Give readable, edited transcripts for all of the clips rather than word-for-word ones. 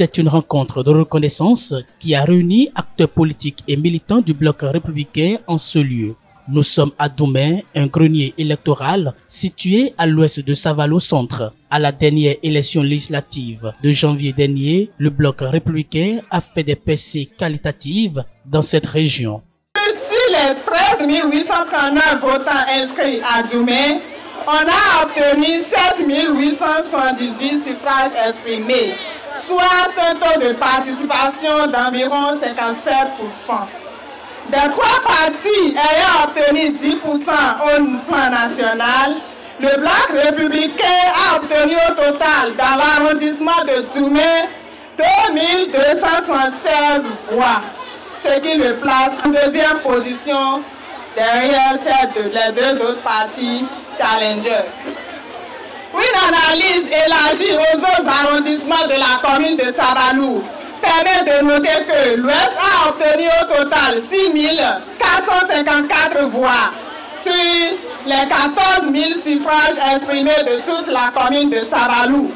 C'est une rencontre de reconnaissance qui a réuni acteurs politiques et militants du bloc républicain en ce lieu. Nous sommes à Doumé, un grenier électoral situé à l'ouest de Savalo-Centre. À la dernière élection législative de janvier dernier, le bloc républicain a fait des percées qualitatives dans cette région. Sur les 13 839 votants inscrits à Doumé, on a obtenu 7 878 suffrages exprimés, soit un taux de participation d'environ 57%. Des trois partis ayant obtenu 10% au plan national, le bloc républicain a obtenu au total dans l'arrondissement de Doumé 2276 voix, ce qui le place en deuxième position derrière les deux autres partis challengers. Une analyse élargie aux autres arrondissements de la commune de Savalou permet de noter que l'Ouest a obtenu au total 6 454 voix sur les 14 000 suffrages exprimés de toute la commune de Savalou,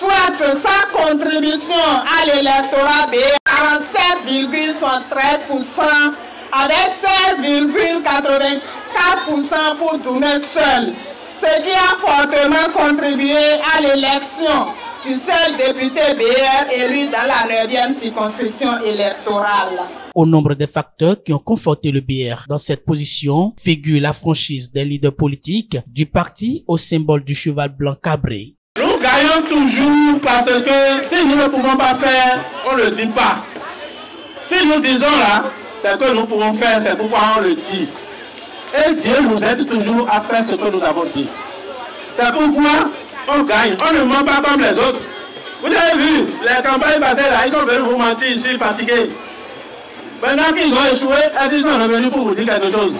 soit sa contribution à l'électorat de 47,73% avec 16,84% pour Doumé seul, ce qui a fortement contribué à l'élection du seul député BR élu dans la 9e circonscription électorale. Au nombre des facteurs qui ont conforté le BR dans cette position figure la franchise des leaders politiques du parti au symbole du cheval blanc cabré. Nous gagnons toujours parce que si nous ne pouvons pas faire, on ne le dit pas. Si nous disons là, c'est que nous pouvons faire, c'est pourquoi on le dit. Et Dieu nous aide toujours à faire ce que nous avons dit. C'est pourquoi on gagne. On ne ment pas comme les autres. Vous avez vu, les campagnes passées là, ils sont venus vous mentir ici, fatigués. Maintenant qu'ils ont échoué, ils sont revenus pour vous dire quelque chose.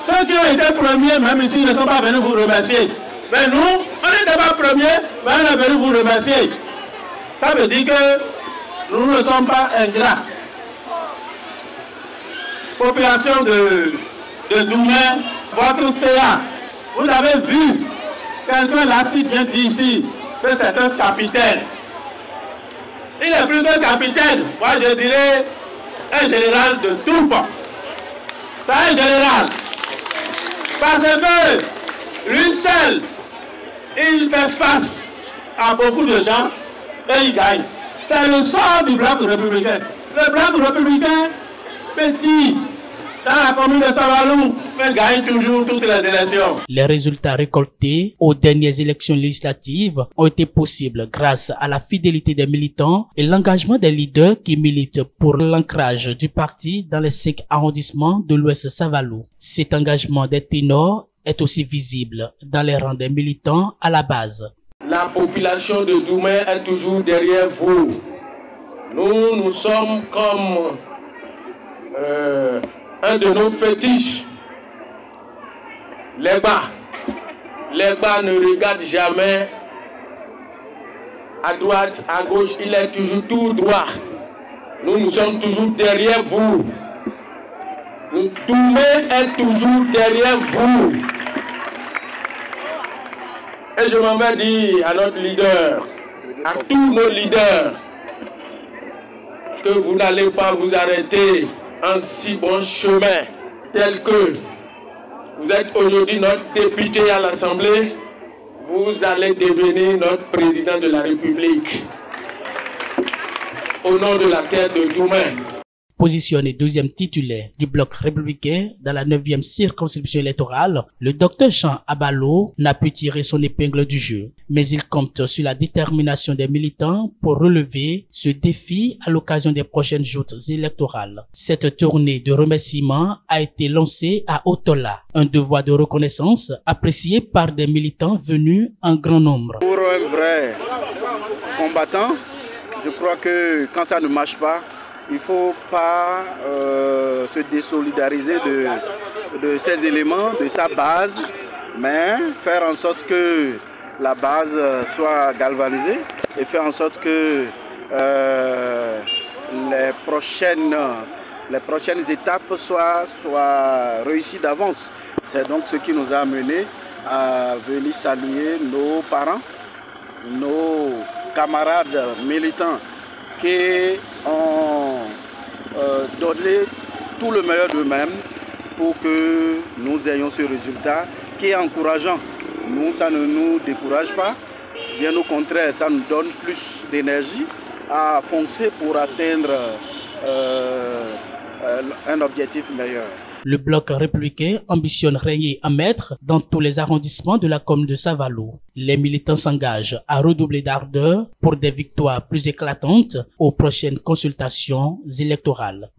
Ceux qui ont été premiers, même ici, ne sont pas venus vous remercier. Mais nous, on n'était pas premiers, mais on est venus vous remercier. Ça veut dire que nous ne sommes pas ingrats. Population de Doumé, votre CA, vous avez vu, quelqu'un l'a si bien dit ici, que c'est un capitaine. Il est plus qu'un capitaine, moi je dirais un général de troupe. C'est un général. Parce que lui seul, il fait face à beaucoup de gens et il gagne. C'est le sort du bloc républicain. Le bloc républicain, petit, dans la commune de Savalou, mais gagne toujours toutes les élections. Les résultats récoltés aux dernières élections législatives ont été possibles grâce à la fidélité des militants et l'engagement des leaders qui militent pour l'ancrage du parti dans les 5 arrondissements de l'Ouest Savalou. Cet engagement des ténors est aussi visible dans les rangs des militants à la base. La population de Doumé est toujours derrière vous. Nous sommes comme un de nos fétiches. Les bas ne regardent jamais à droite, à gauche, il est toujours tout droit. Nous sommes toujours derrière vous. Doumé est toujours derrière vous. Et je m'en vais dire à notre leader, à tous nos leaders, que vous n'allez pas vous arrêter en si bon chemin, tel que vous êtes aujourd'hui notre député à l'Assemblée, vous allez devenir notre président de la République. Au nom de la terre de Doumé. Positionné deuxième titulaire du bloc républicain dans la 9e circonscription électorale, le docteur Jean Abalo n'a pu tirer son épingle du jeu. Mais il compte sur la détermination des militants pour relever ce défi à l'occasion des prochaines joutes électorales. Cette tournée de remerciements a été lancée à Otola, un devoir de reconnaissance apprécié par des militants venus en grand nombre. Pour un vrai combattant, je crois que quand ça ne marche pas, il ne faut pas se désolidariser de ces éléments, de sa base, mais faire en sorte que la base soit galvanisée et faire en sorte que les prochaines étapes soient réussies d'avance. C'est donc ce qui nous a amenés à venir saluer nos parents, nos camarades militants qui ont donné tout le meilleur d'eux-mêmes pour que nous ayons ce résultat qui est encourageant. Nous, ça ne nous décourage pas, bien au contraire, ça nous donne plus d'énergie à foncer pour atteindre un objectif meilleur. Le bloc républicain ambitionne régner en maître dans tous les arrondissements de la commune de Saint-Valo. Les militants s'engagent à redoubler d'ardeur pour des victoires plus éclatantes aux prochaines consultations électorales.